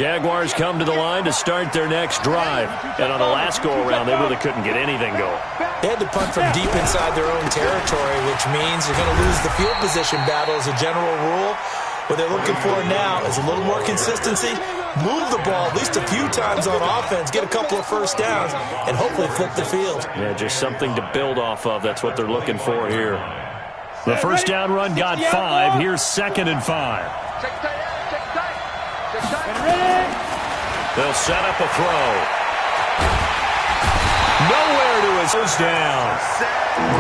Jaguars come to the line to start their next drive. And on the last go-around, they really couldn't get anything going. They had to punt from deep inside their own territory, which means you're going to lose the field position battle as a general rule. What they're looking for now is a little more consistency, move the ball at least a few times on offense, get a couple of first downs, and hopefully flip the field. Yeah, just something to build off of. That's what they're looking for here. The first down run got 5. Here's 2nd and 5. They'll set up a throw. Nowhere to his first down.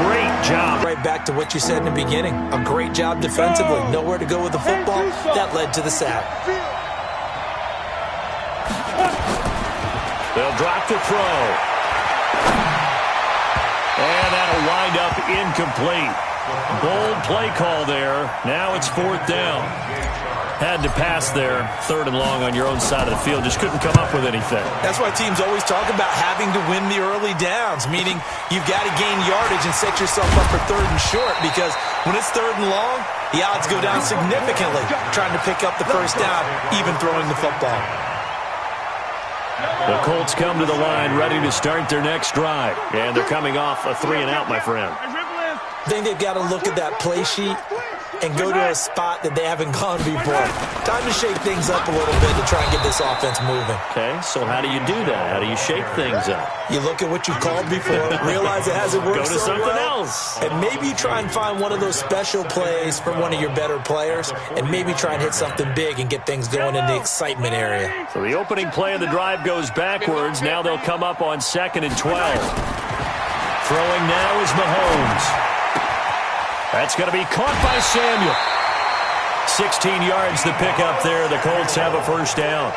Great job. Right back to what you said in the beginning. A great job defensively. Nowhere to go with the football. That led to the sack. They'll drop the throw. And that'll wind up incomplete. Bold play call there. Now it's 4th down. Had to pass there, 3rd and long on your own side of the field. Just couldn't come up with anything. That's why teams always talk about having to win the early downs, meaning you've got to gain yardage and set yourself up for 3rd and short, because when it's 3rd and long, the odds go down significantly trying to pick up the first down, even throwing the football. The Colts come to the line ready to start their next drive. And they're coming off a 3-and-out, my friend. I think they've got to look at that play sheet and go to a spot that they haven't gone before. Time to shake things up a little bit to try and get this offense moving. Okay, so how do you do that? How do you shake things up? You look at what you've called before, realize it hasn't worked so well. Go to something else. And maybe try and find one of those special plays from one of your better players, and maybe try and hit something big and get things going in the excitement area. So the opening play of the drive goes backwards. Now they'll come up on 2nd and 12. Throwing now is Mahomes. That's going to be caught by Samuel. 16 yards to pick up there. The Colts have a first down.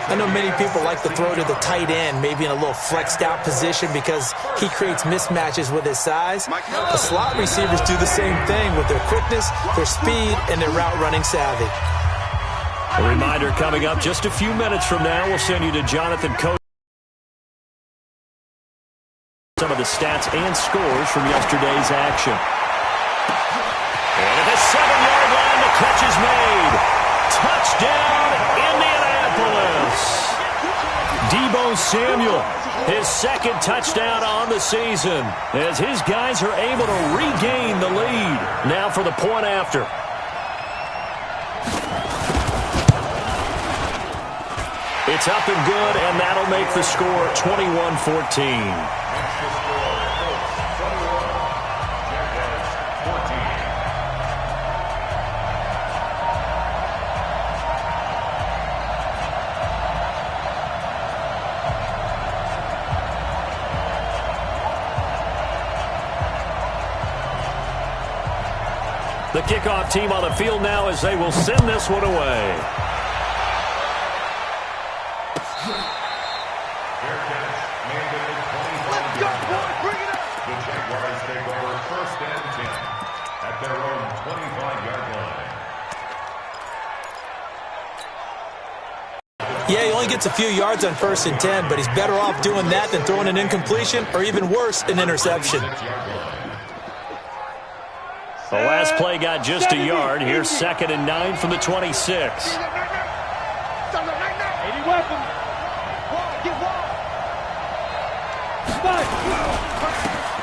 I know many people like to throw to the tight end, maybe in a little flexed out position because he creates mismatches with his size. The slot receivers do the same thing with their quickness, their speed, and their route running savvy. A reminder coming up just a few minutes from now. We'll send you to Jonathan Coach. Some of the stats and scores from yesterday's action. And at the 7-yard line, the catch is made. Touchdown, Indianapolis. Deebo Samuel, his 2nd touchdown on the season, as his guys are able to regain the lead. Now for the point after. It's up and good, and that'll make the score 21-14. The kickoff team on the field now as they will send this one away. Let's go, boy. Bring it up. The Jaguars take over 1st and 10 at their own 25-yard line. Yeah, he only gets a few yards on 1st and 10, but he's better off doing that than throwing an incompletion or even worse, an interception. The last play got just a yard. Here's 2nd and 9 from the 26.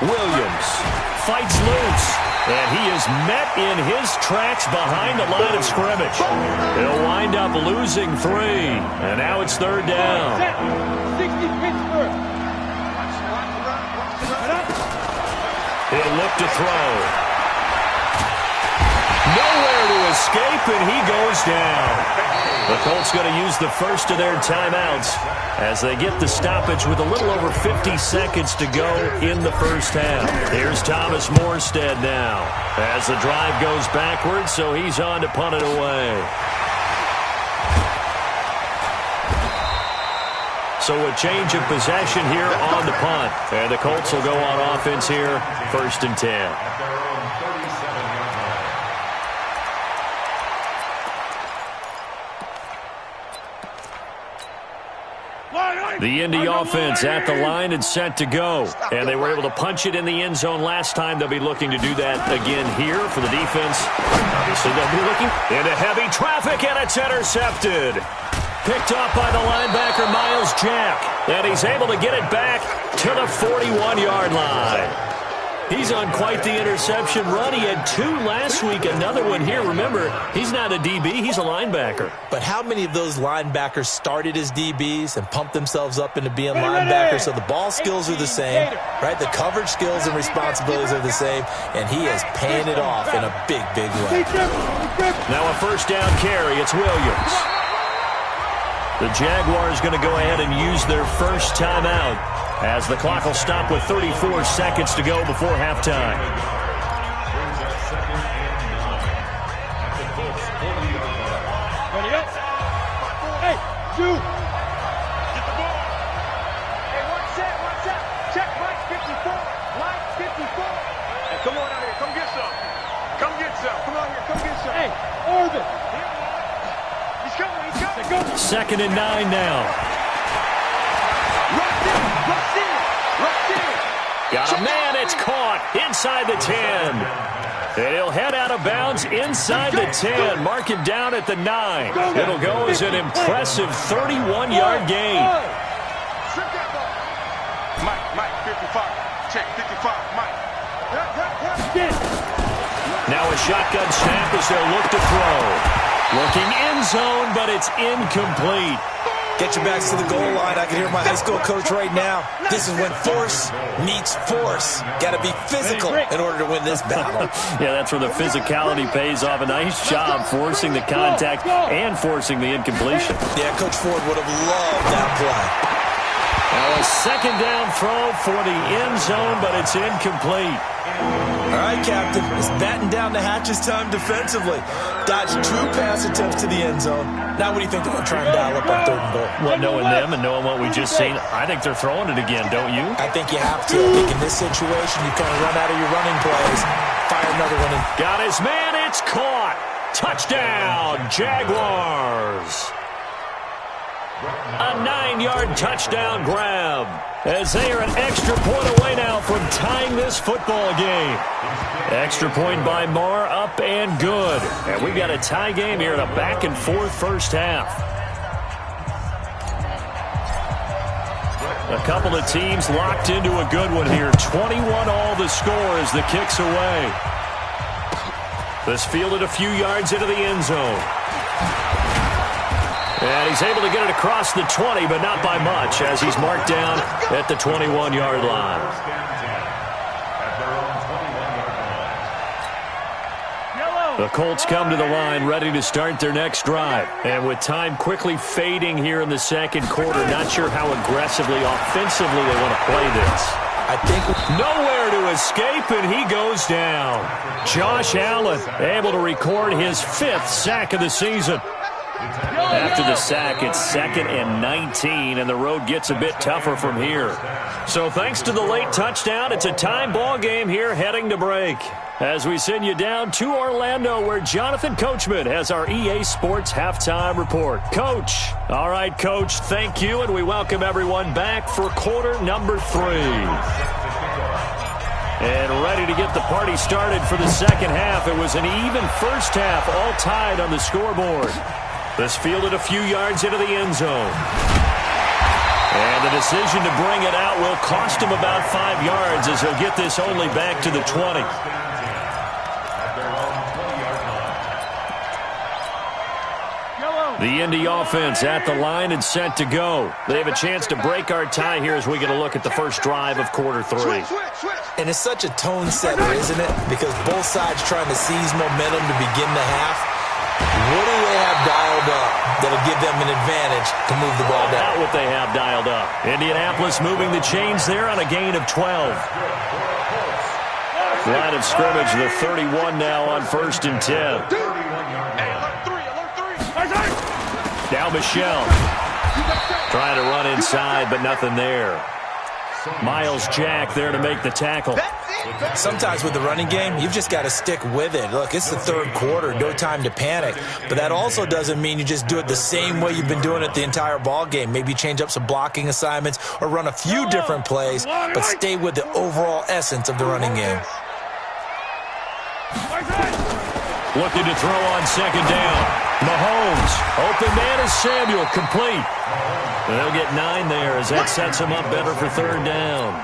Williams fights loose, and he is met in his tracks behind the line of scrimmage. He'll wind up losing 3, and now it's 3rd down. He'll look to throw. Nowhere to escape, and he goes down. The Colts going to use the first of their timeouts as they get the stoppage with a little over 50 seconds to go in the first half. Here's Thomas Morstead now as the drive goes backwards, so he's on to punt it away. So a change of possession here on the punt. And the Colts will go on offense here, 1st and 10. The Indy offense at the line and set to go. And they were able to punch it in the end zone last time. They'll be looking to do that again here for the defense. Obviously, they'll be looking into heavy traffic, and it's intercepted. picked off by the linebacker, Miles Jack. And he's able to get it back to the 41-yard line. He's on quite the interception run. He had 2 last week, another one here. Remember, he's not a DB, he's a linebacker. But how many of those linebackers started as DBs and pumped themselves up into being linebackers? So the ball skills are the same, right? The coverage skills and responsibilities are the same, and he is paying it off in a big, big way. Now a first down carry. It's Williams. The Jaguars going to go ahead and use their first timeout as the clock will stop with 34 seconds to go before halftime. Ready up. Hey, shoot. Get the ball. Hey, one set. Check Mike 54. Mike 54. Hey, come on out here. Come get some. Come on here. Come get some. Hey, Orvin. He's coming. Second and 9 now. Got a man, it's caught inside the 10. And he'll head out of bounds inside the 10. Mark it down at the 9. It'll go as an impressive 31-yard gain. Mike, 55. Check, 55, Mike. Now a shotgun snap as they'll look to throw. Looking end zone, but it's incomplete. Get your backs to the goal line. I can hear my high school coach right now. This is when force meets force. Got to be physical in order to win this battle. Yeah, that's where the physicality pays off. A nice job forcing the contact and forcing the incompletion. Yeah, Coach Ford would have loved that play. Now a second down throw for the end zone, but it's incomplete. All right, Captain. It's batting down the hatches time defensively. Dodged 2 pass attempts to the end zone. Now what do you think they're going to try and dial up on 3rd and goal? Well, knowing them and knowing what we just seen, I think they're throwing it again, don't you? I think you have to. I think in this situation, you kind of run out of your running plays. Fire another one in. Got his man. It's caught. Touchdown, Jaguars. A 9-yard touchdown grab as they are an extra point away now from tying this football game. Extra point by Marr, up and good. And we've got a tie game here in a back-and-forth first half. A couple of teams locked into a good one here. 21 all the score as the kick's away. This fielded a few yards into the end zone. And he's able to get it across the 20, but not by much, as he's marked down at the 21-yard line. The Colts come to the line, ready to start their next drive. And with time quickly fading here in the second quarter, not sure how aggressively, offensively they want to play this. I think nowhere to escape, and he goes down. Josh Allen able to record his 5th sack of the season. After the sack, it's 2nd and 19, and the road gets a bit tougher from here. So thanks to the late touchdown, it's a time ball game here heading to break. As we send you down to Orlando, where Jonathan Coachman has our EA Sports halftime report. Coach. All right, Coach, thank you, and we welcome everyone back for quarter number 3. And ready to get the party started for the second half. It was an even first half, all tied on the scoreboard. This fielded a few yards into the end zone. And the decision to bring it out will cost him about 5 yards as he'll get this only back to the 20. The Indy offense at the line and set to go. They have a chance to break our tie here as we get a look at the first drive of quarter 3. And it's such a tone setter, isn't it? Because both sides trying to seize momentum to begin the half. What do they have dialed up that'll give them an advantage to move the ball down? Not what they have dialed up. Indianapolis moving the chains there on a gain of 12. Line of scrimmage, the 31 now on 1st and 10. Now Michelle trying to run inside, but nothing there. Miles Jack there to make the tackle. Sometimes with the running game, you've just got to stick with it. Look, it's the 3rd quarter, no time to panic. But that also doesn't mean you just do it the same way you've been doing it the entire ball game. Maybe change up some blocking assignments or run a few different plays, but stay with the overall essence of the running game. Looking to throw on 2nd down. Mahomes, open man is Samuel, complete. And they'll get 9 there as that sets him up better for third down.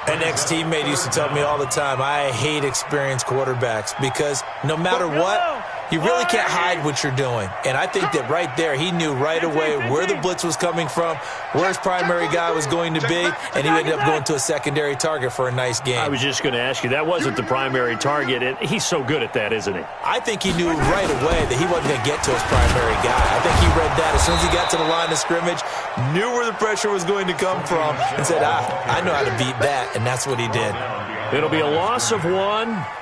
An ex-teammate used to tell me all the time, I hate experienced quarterbacks because no matter what, you really can't hide what you're doing. And I think that right there, he knew right away where the blitz was coming from, where his primary guy was going to be, and he ended up going to a secondary target for a nice game. I was just going to ask you, that wasn't the primary target, and he's so good at that, isn't he? I think he knew right away that he wasn't going to get to his primary guy. I think he read that as soon as he got to the line of scrimmage, knew where the pressure was going to come from, and said, I know how to beat that, and that's what he did. It'll be a loss of 1,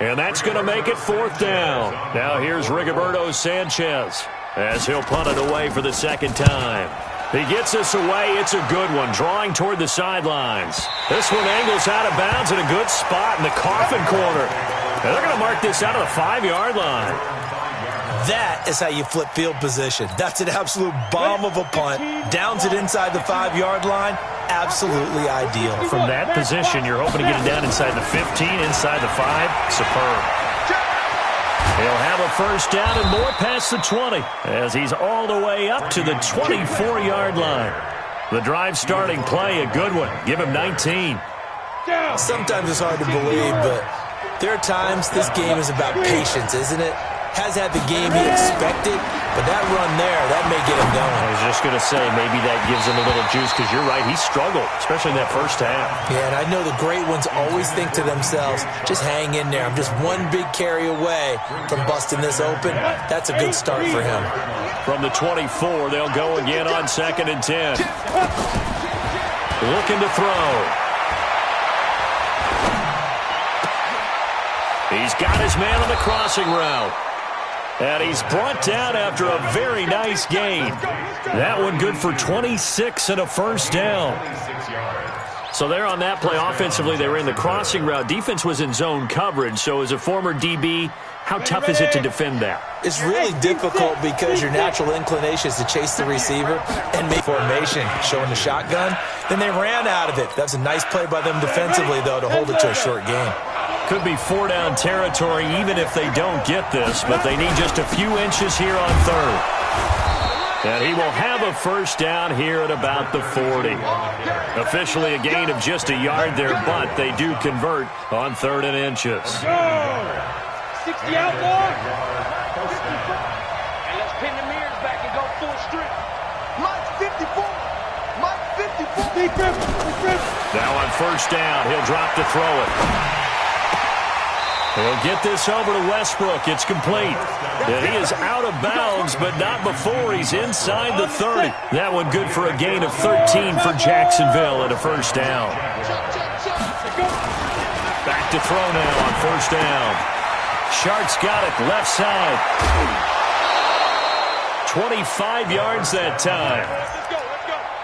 and that's going to make it 4th down. Now here's Rigoberto Sanchez as he'll punt it away for the second time. He gets this away. It's a good one, drawing toward the sidelines. This one angles out of bounds in a good spot in the coffin corner. And they're going to mark this out of the 5-yard line. That is how you flip field position. That's an absolute bomb of a punt. Downs it inside the 5-yard line. Absolutely ideal. From that position, you're hoping to get it down inside the 15, inside the 5. Superb. He'll have a first down and more past the 20 as he's all the way up to the 24-yard line. The drive starting play, a good one. Give him 19. Sometimes it's hard to believe, but there are times this game is about patience, isn't it? Has had the game he expected, but that run there, that may get him going. I was just going to say, maybe that gives him a little juice because you're right, he struggled, especially in that first half. Yeah, and I know the great ones always think to themselves, just hang in there. I'm just one big carry away from busting this open. That's a good start for him. From the 24, they'll go again on 2nd and 10. Looking to throw. He's got his man on the crossing route. And he's brought down after a very nice gain. That one good for 26 and a first down. So they're on that play. Offensively, they were in the crossing route. Defense was in zone coverage. So as a former DB, how tough is it to defend that? It's really difficult because your natural inclination is to chase the receiver and make formation, showing the shotgun. Then they ran out of it. That's a nice play by them defensively, though, to hold it to a short game. Could be 4-down territory even if they don't get this, but they need just a few inches here on 3rd. And he will have a first down here at about the 40. Officially a gain of just a yard there, but they do convert on 3rd and inches. 60 outlaw. And let's pin the mirrors back and go full strip. Mike 54. Mike 54. Now on first down, he'll drop to throw it. He'll get this over to Westbrook. It's complete. And he is out of bounds, but not before he's inside the 30. That one good for a gain of 13 for Jacksonville and a first down. Back to throw now on first down. Sharks got it left side. 25 yards that time.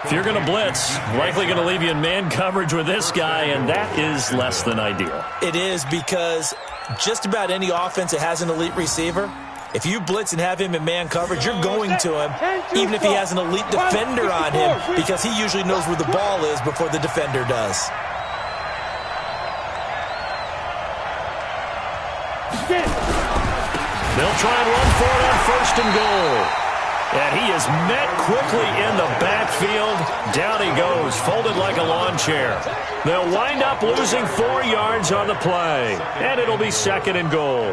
If you're going to blitz, likely going to leave you in man coverage with this guy, and that is less than ideal. It is because just about any offense that has an elite receiver, if you blitz and have him in man coverage, you're going to him, even if he has an elite defender on him, because he usually knows where the ball is before the defender does. They'll try and run for it on 1st and goal. And he is met quickly in the backfield. Down he goes, folded like a lawn chair. They'll wind up losing 4 yards on the play. And it'll be 2nd and goal.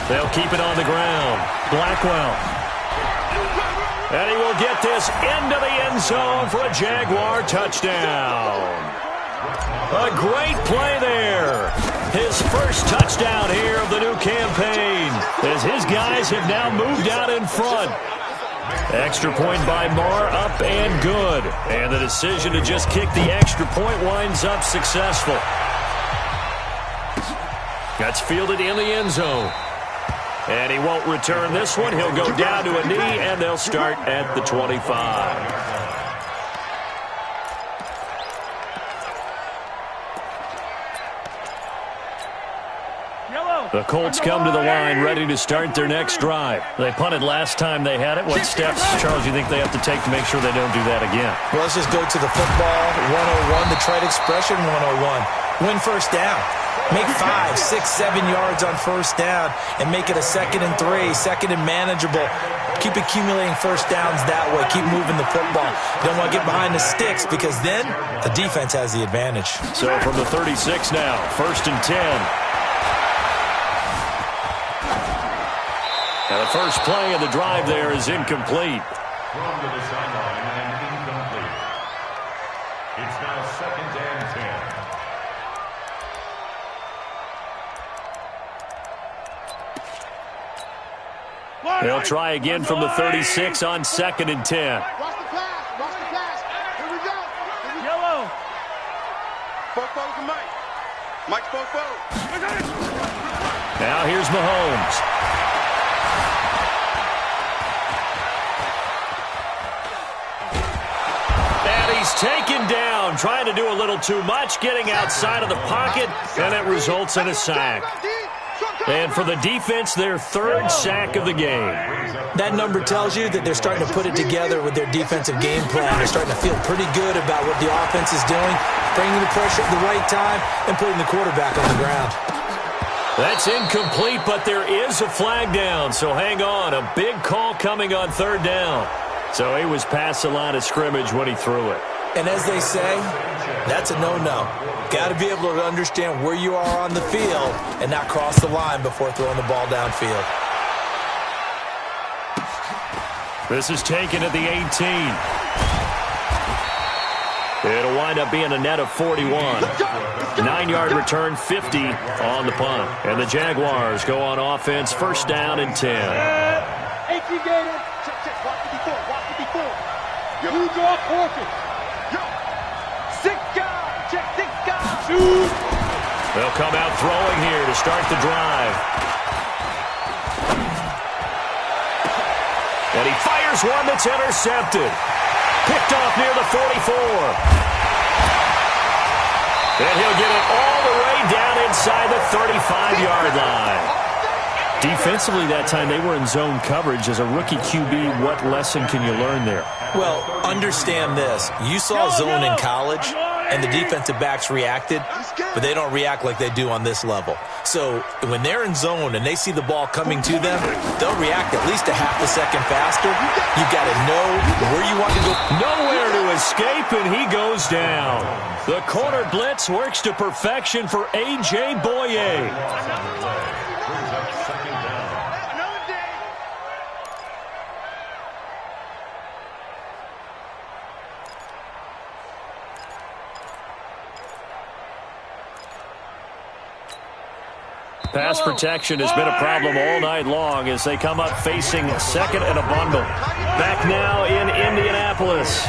They'll keep it on the ground. Blackwell. And he will get this into the end zone for a Jaguar touchdown. A great play there. His first touchdown here of the new campaign as his guys have now moved out in front. Extra point by Marr, up and good. And the decision to just kick the extra point winds up successful. That's fielded in the end zone. And he won't return this one. He'll go down to a knee, and they'll start at the 25. The Colts come to the line ready to start their next drive. They punted last time they had it. What steps, Charles, do you think they have to take to make sure they don't do that again? Well, let's just go to the football 101, the trade expression 101. Win first down. Make 5, 6, 7 yards on first down and make it a 2nd and 3, 2nd and manageable. Keep accumulating first downs that way. Keep moving the football. You don't want to get behind the sticks because then the defense has the advantage. So from the 36 now, 1st and 10. And the first play of the drive there is incomplete. Thrown to the sideline and incomplete. It's now 2nd and 10. They'll try again from the 36 on 2nd and 10. Watch the pass. Watch the pass. Here we go. Yellow. Fofo to Mike. Mike's Fofo. Now here's Mahomes. And he's taken down, trying to do a little too much, getting outside of the pocket, and it results in a sack. And for the defense, their 3rd sack of the game. That number tells you that they're starting to put it together with their defensive game plan. They're starting to feel pretty good about what the offense is doing, bringing the pressure at the right time, and putting the quarterback on the ground. That's incomplete, but there is a flag down, so hang on. A big call coming on 3rd down. So he was past the line of scrimmage when he threw it. And as they say, that's a no-no. Got to be able to understand where you are on the field and not cross the line before throwing the ball downfield. This is taken at the 18. It'll wind up being a net of 41. 9-yard return, 50 on the punt. And the Jaguars go on offense, 1st down and 10. Check, watch 54, watch 54. You draw forfeit. Yo, 6 guys, check 6 guys. Shoot. They'll come out throwing here to start the drive. And he fires one that's intercepted. Picked off near the 44. And he'll get it all the way down inside the 35-yard line. Defensively that time, they were in zone coverage. As a rookie QB, what lesson can you learn there? Well, understand this. You saw zone in college, and the defensive backs reacted, but they don't react like they do on this level. So when they're in zone and they see the ball coming to them, they'll react at least a half a second faster. You've got to know where you want to go. Nowhere to escape, and he goes down. The corner blitz works to perfection for A.J. Boye. Pass protection has been a problem all night long as they come up facing 2nd and a bundle. Back now in Indianapolis.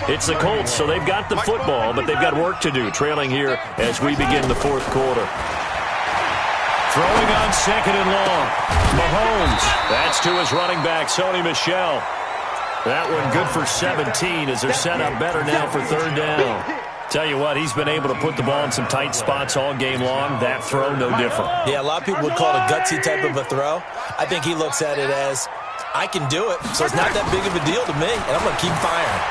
It's the Colts, so they've got the football, but they've got work to do, trailing here as we begin the 4th quarter. Throwing on 2nd and long. Mahomes. That's to his running back, Sony Michel. That one good for 17 as they're set up better now for 3rd down. Tell you what, he's been able to put the ball in some tight spots all game long. That throw, no different. Yeah, a lot of people would call it a gutsy type of a throw. I think he looks at it as, I can do it, so it's not that big of a deal to me, and I'm going to keep firing.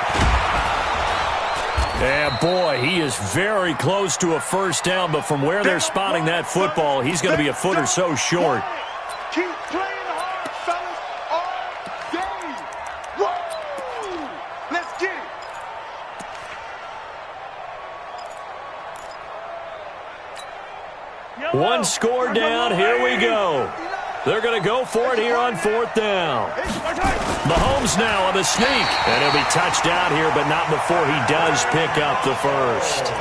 Yeah, boy, he is very close to a 1st down, but from where they're spotting that football, he's going to be a foot or so short. Keep playing hard, fellas, all day. Woo! Let's get it. One score down, here we go. They're going to go for it here on 4th down. Mahomes now on the sneak. And he'll be touched out here, but not before he does pick up the 1st.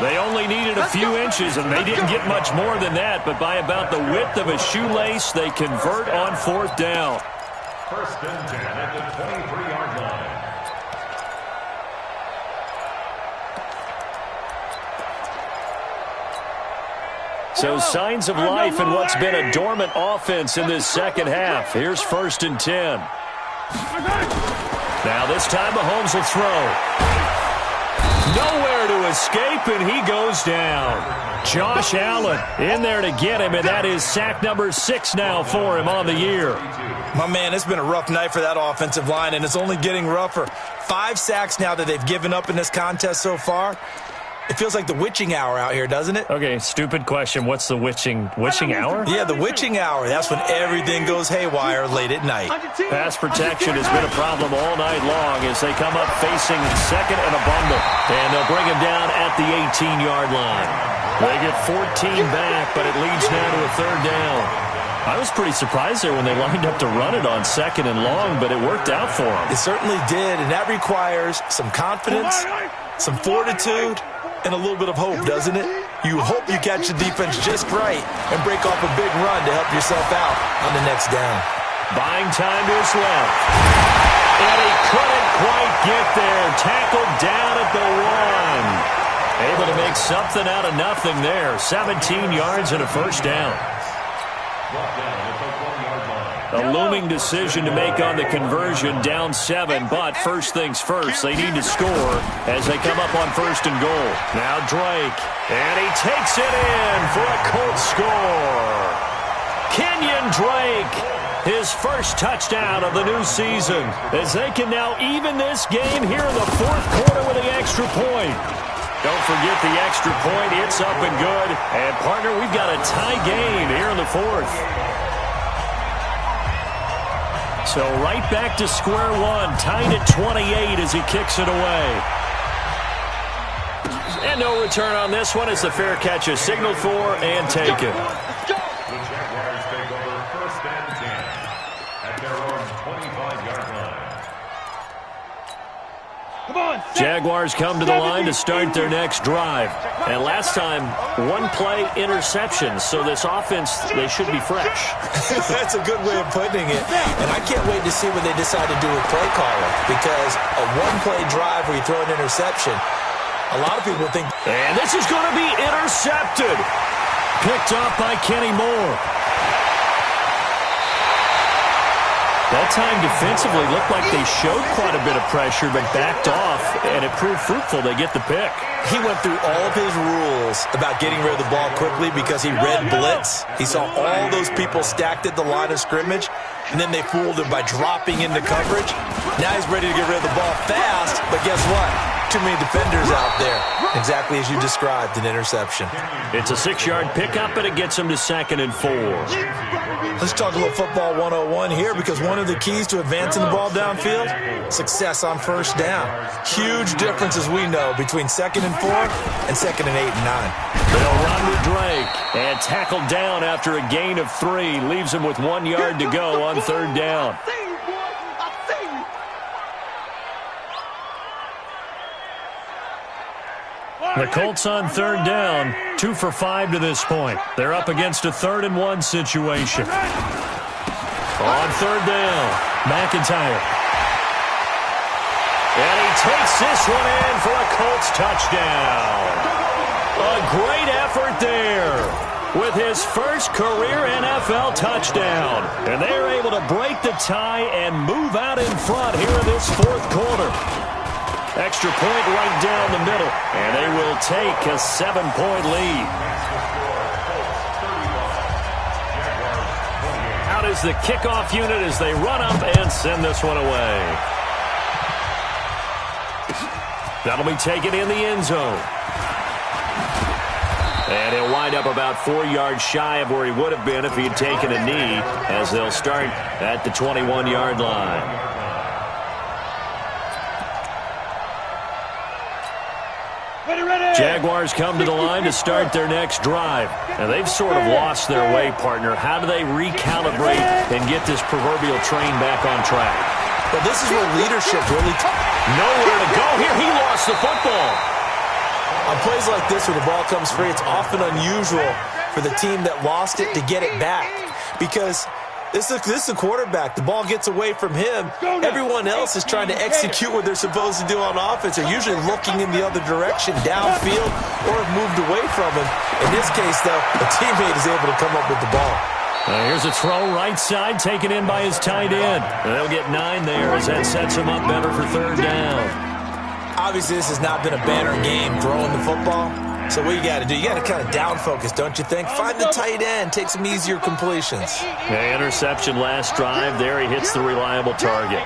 They only needed a few inches, and they didn't get much more than that. But by about the width of a shoelace, they convert on 4th down. 1st and 10 at the 23-yard line. So signs of life in what's been a dormant offense in this 2nd half. Here's 1st and 10. Now this time Mahomes will throw. Nowhere to escape, and he goes down. Josh Allen in there to get him, and that is sack number 6 now for him on the year. My man, it's been a rough night for that offensive line, and it's only getting rougher. 5 sacks now that they've given up in this contest so far. It feels like the witching hour out here, doesn't it? Okay, stupid question. What's the witching hour? Yeah, the witching hour. That's when everything goes haywire late at night. Pass protection has been a problem all night long as they come up facing second and a bundle. And they'll bring him down at the 18-yard line. They get 14 back, but it leads now to a third down. I was pretty surprised there when they lined up to run it on second and long, but it worked out for them. It certainly did, and that requires some confidence, some fortitude, and a little bit of hope, doesn't it? You hope you catch the defense just right and break off a big run to help yourself out on the next down. Buying time to his left. And he couldn't quite get there. Tackled down at the 1. Able to make something out of nothing there. 17 yards and a first down. A looming decision to make on the conversion, down 7, but first things first, they need to score as they come up on first and goal. Now Drake, and he takes it in for a Colts score. Kenyon Drake, his first touchdown of the new season, as they can now even this game here in the fourth quarter with the extra point. Don't forget the extra point, it's up and good. And partner, we've got a tie game here in the fourth. So right back to square one, tied at 28 as he kicks it away. And no return on this one as the fair catch is signaled for and taken. The Jaguars take over first and 10 at their own 25-yard line. Jaguars come to the line to start their next drive. And last time, one play interception. So this offense, they should be fresh. That's a good way of putting it. And I can't wait to see what they decide to do with play calling. Because a one-play drive where you throw an interception, a lot of people think... And this is going to be intercepted. Picked up by Kenny Moore. That time defensively looked like they showed quite a bit of pressure but backed off, and it proved fruitful. They get the pick. He went through all of his rules about getting rid of the ball quickly because he read blitz. He saw all those people stacked at the line of scrimmage, and then they fooled him by dropping into coverage. Now he's ready to get rid of the ball fast, but guess what? Too many defenders out there. Exactly as you described, an interception. It's a 6-yard pickup, and it gets him to 2nd and 4. Let's talk a little football 101 here because one of the keys to advancing the ball downfield, success on first down. Huge difference, as we know, between 2nd and 4 and 2nd and 8 and 9. They'll run with Drake and tackled down after a gain of 3. Leaves him with 1 yard to go on third down. The Colts on third down, 2 for 5 to this point. They're up against a 3rd and 1 situation. On third down, McIntyre. And he takes this one in for a Colts touchdown. A great effort there with his first career NFL touchdown. And they're able to break the tie and move out in front here in this fourth quarter. Extra point right down the middle, and they will take a 7-point lead. Out is the kickoff unit as they run up and send this one away. That'll be taken in the end zone. And he'll wind up about 4 yards shy of where he would have been if he had taken a knee, as they'll start at the 21-yard line. Jaguars come to the line to start their next drive. And they've sort of lost their way, partner. How do they recalibrate and get this proverbial train back on track? Well, this is where leadership really... Nowhere to go here. He lost the football. On plays like this where the ball comes free, it's often unusual for the team that lost it to get it back. Because this is a quarterback. The ball gets away from him. Everyone else is trying to execute what they're supposed to do on offense. They're usually looking in the other direction, downfield, or have moved away from him. In this case, though, a teammate is able to come up with the ball. Here's a throw right side, taken in by his tight end. And they'll get 9 there as that sets him up better for third down. Obviously, this has not been a banner game throwing the football. So what you got to do, you got to kind of down focus, don't you think? Find the tight end, take some easier completions. Yeah, interception last drive. There he hits the reliable target.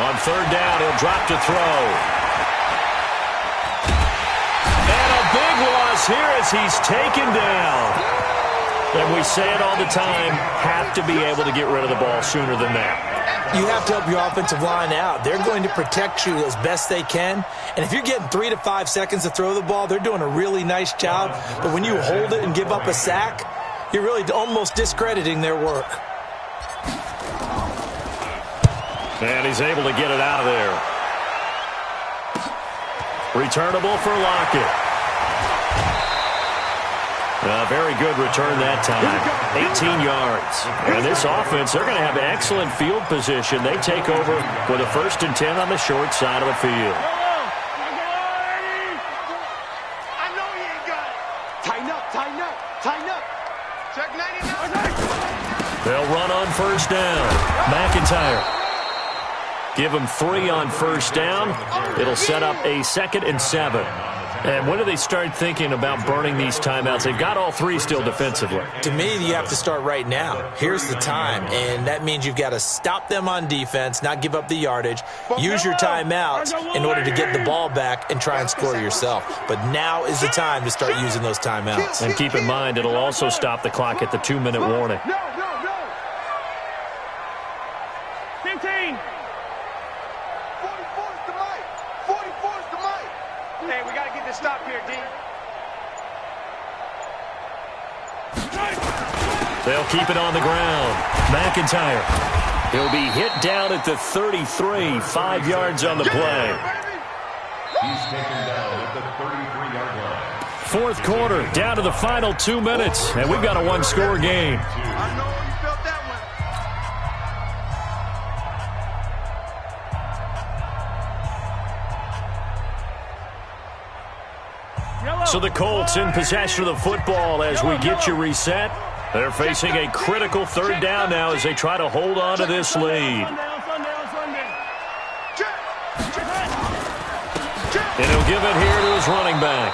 On third down, he'll drop to throw. And a big loss here as he's taken down. And we say it all the time, have to be able to get rid of the ball sooner than that. You have to help your offensive line out. They're going to protect you as best they can. And if you're getting 3 to 5 seconds to throw the ball, they're doing a really nice job. But when you hold it and give up a sack, you're really almost discrediting their work. And he's able to get it out of there. Returnable for Lockett. A very good return that time. 18 yards. And this offense, they're going to have excellent field position. They take over with a 1st and 10 on the short side of the field. I know he ain't got it. Tighten up, tighten up, tighten up. Check 99. They'll run on 1st down. McIntyre. Give them 3 on 1st down. It'll set up a 2nd and 7. And when do they start thinking about burning these timeouts? They've got all 3 still defensively. To me, you have to start right now. Here's the time, and that means you've got to stop them on defense, not give up the yardage, use your timeouts in order to get the ball back and try and score yourself. But now is the time to start using those timeouts. And keep in mind, it'll also stop the clock at the 2-minute warning. No. 15. 44's the mic. 44's the mic. Hey, we got to get this stop here, D. They'll keep it on the ground. McIntyre. He'll be hit down at the 33, 5 yards on the play. He's taken down at the 33-yard line. 4th quarter, down to the final 2 minutes, and we've got a 1-score game. I know you felt that one. So the Colts in possession of the football as we get you reset. They're facing a critical 3rd down now as they try to hold on to this lead. And he'll give it here to his running back.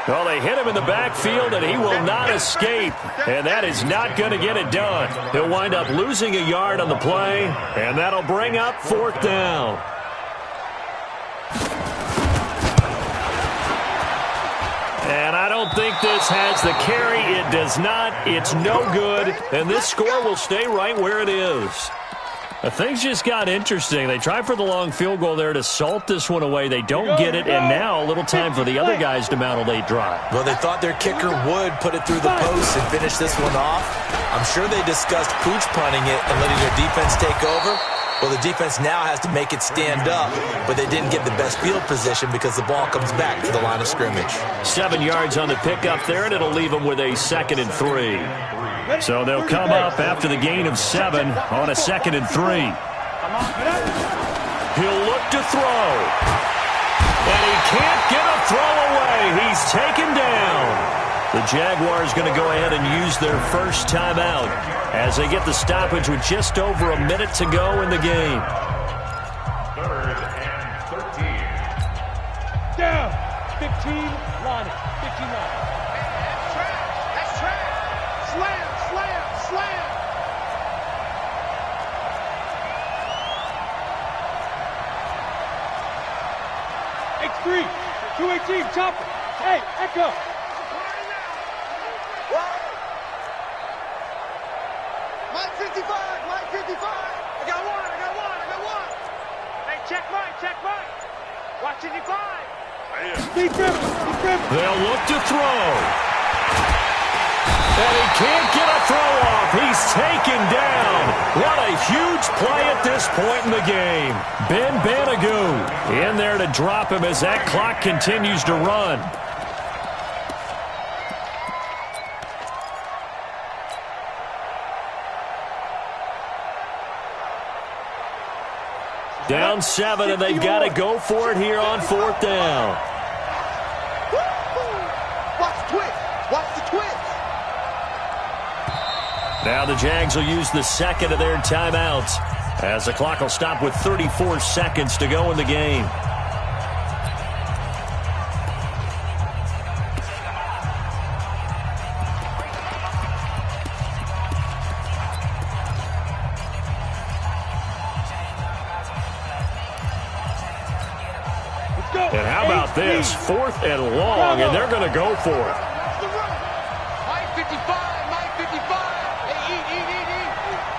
Well, they hit him in the backfield, and he will not escape. And that is not going to get it done. He'll wind up losing a yard on the play, and that'll bring up 4th down. And I don't think this has the carry. It does not. It's no good. And this score will stay right where it is. Things just got interesting. They tried for the long field goal there to salt this one away. They don't get it, and now a little time for the other guys to mount a late drive. Well, they thought their kicker would put it through the post and finish this one off. I'm sure they discussed pooch punting it and letting their defense take over. Well, the defense now has to make it stand up, but they didn't get the best field position because the ball comes back to the line of scrimmage. 7 yards on the pickup there, and it'll leave them with a 2nd and 3. So they'll come up after the gain of 7 on a 2nd and 3. He'll look to throw. And he can't get a throw away. He's taken down. The Jaguars going to go ahead and use their first timeout as they get the stoppage with just over a minute to go in the game. 3rd and 13. Down. 15, line it. 15 line. That's track. Slam. X3, 218, chopper. Hey, Echo. Mike 55. I got one. Hey, check Mike. Watch 55. Deep dribble. They'll look to throw. And he can't get a throw off. He's taken down. What a huge play at this point in the game. Ben Banagoo in there to drop him as that clock continues to run. Down 7, and they've got to go for it here on 4th down. Watch the twist. Now the Jags will use the 2nd of their timeouts as the clock will stop with 34 seconds to go in the game. And how about this? 4th and long, and they're going to go for it. Mike 55, Mike 55. Hey, eat.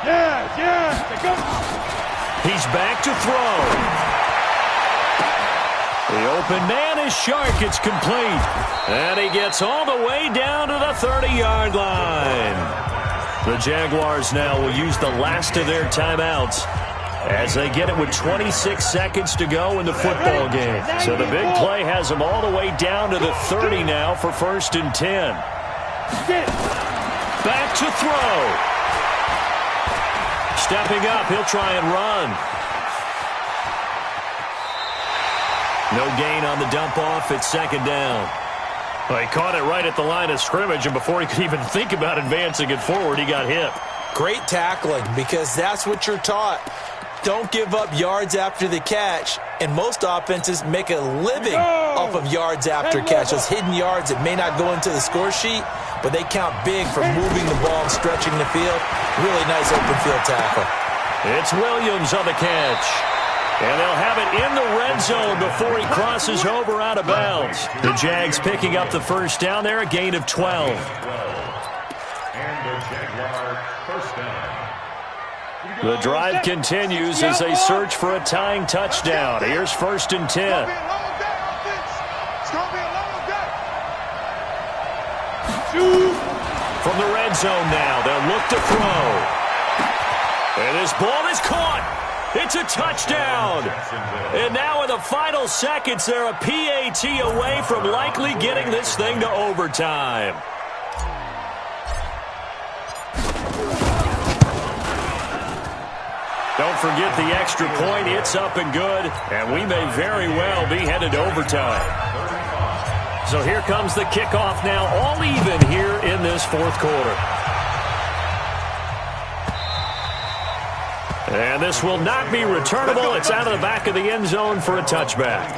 Yeah. Go. He's back to throw. The open man is Shark. It's complete. And he gets all the way down to the 30-yard line. The Jaguars now will use the last of their timeouts as they get it with 26 seconds to go in the football game. So the big play has them all the way down to the 30 now for 1st and 10. Back to throw. Stepping up, he'll try and run. No gain on the dump off. It's 2nd down. Well, he caught it right at the line of scrimmage, and before he could even think about advancing it forward, he got hit. Great tackling, because that's what you're taught. Don't give up yards after the catch, and most offenses make a living off of yards after catch. Those hidden yards that may not go into the score sheet, but they count big for moving the ball and stretching the field. Really nice open field tackle. It's Williams on the catch. And they'll have it in the red zone before he crosses over out of bounds. The Jags picking up the 1st down there, a gain of 12. And the Jaguar 1st down. The drive continues as they search for a tying touchdown. Here's 1st and 10. From the red zone now, they'll look to throw. And this ball is caught. It's a touchdown. And now in the final seconds, they're a PAT away from likely getting this thing to overtime. Don't forget the extra point. It's up and good, and we may very well be headed to overtime. So here comes the kickoff now, all even here in this 4th quarter. And this will not be returnable. It's out of the back of the end zone for a touchback.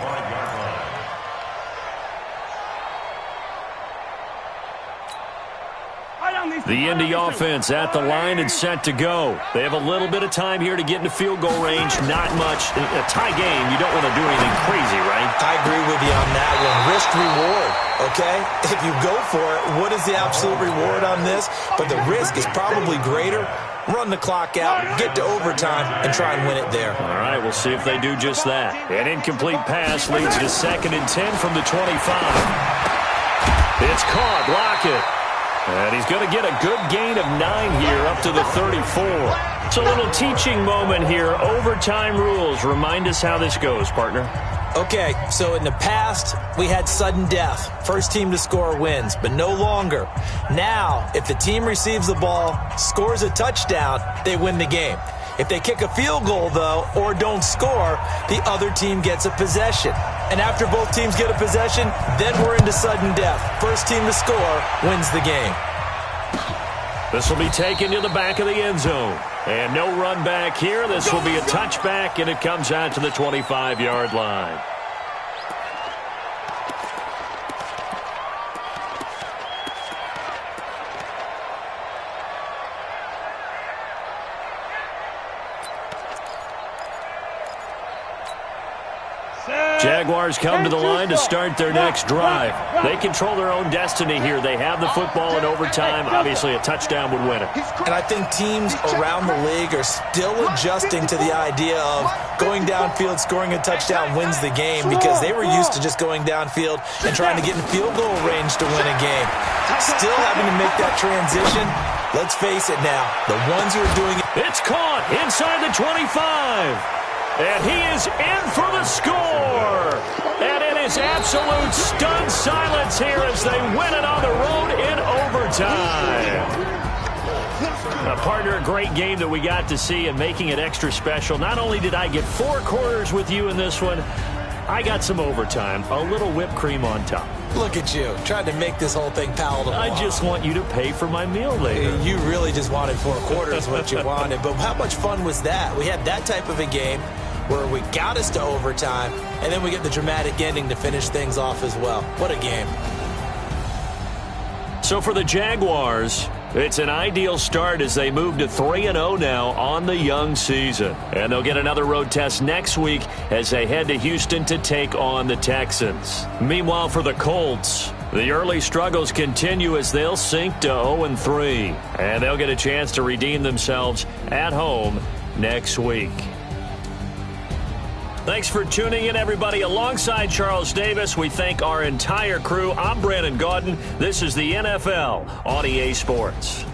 The Indy offense at the line and set to go. They have a little bit of time here to get into field goal range. Not much. A tie game, you don't want to do anything crazy, right? I agree with you on that one. Risk-reward, okay? If you go for it, what is the absolute reward on this? But the risk is probably greater. Run the clock out, get to overtime, and try and win it there. All right, we'll see if they do just that. An incomplete pass leads to 2nd and 10 from the 25. It's caught. Block it. And he's going to get a good gain of 9 here up to the 34. It's a little teaching moment here. Overtime rules. Remind us how this goes, partner. Okay, so in the past, we had sudden death. First team to score wins, but no longer. Now, if the team receives the ball, scores a touchdown, they win the game. If they kick a field goal, though, or don't score, the other team gets a possession. And after both teams get a possession, then we're into sudden death. First team to score wins the game. This will be taken to the back of the end zone. And no run back here. This will be a touchback, and it comes out to the 25-yard line. Jaguars come to the line to start their next drive. They control their own destiny here. They have the football in overtime. Obviously, a touchdown would win it. And I think teams around the league are still adjusting to the idea of going downfield, scoring a touchdown wins the game, because they were used to just going downfield and trying to get in field goal range to win a game. Still having to make that transition. Let's face it now, the ones who are doing it. It's caught inside the 25. And he is in for the score. And it is absolute stunned silence here as they win it on the road in overtime. Partner, a great game that we got to see, and making it extra special. Not only did I get 4 quarters with you in this one, I got some overtime, a little whipped cream on top. Look at you, trying to make this whole thing palatable. I just want you to pay for my meal later. You really just wanted 4 quarters what you wanted. But how much fun was that? We had that type of a game where we got us to overtime, and then we get the dramatic ending to finish things off as well. What a game. So for the Jaguars, It's an ideal start as they move to 3-0 now on the young season. And they'll get another road test next week as they head to Houston to take on the Texans. Meanwhile, for the Colts, the early struggles continue as they'll sink to 0-3. And they'll get a chance to redeem themselves at home next week. Thanks for tuning in, everybody. Alongside Charles Davis, we thank our entire crew. I'm Brandon Gaudin. This is the NFL on EA Sports.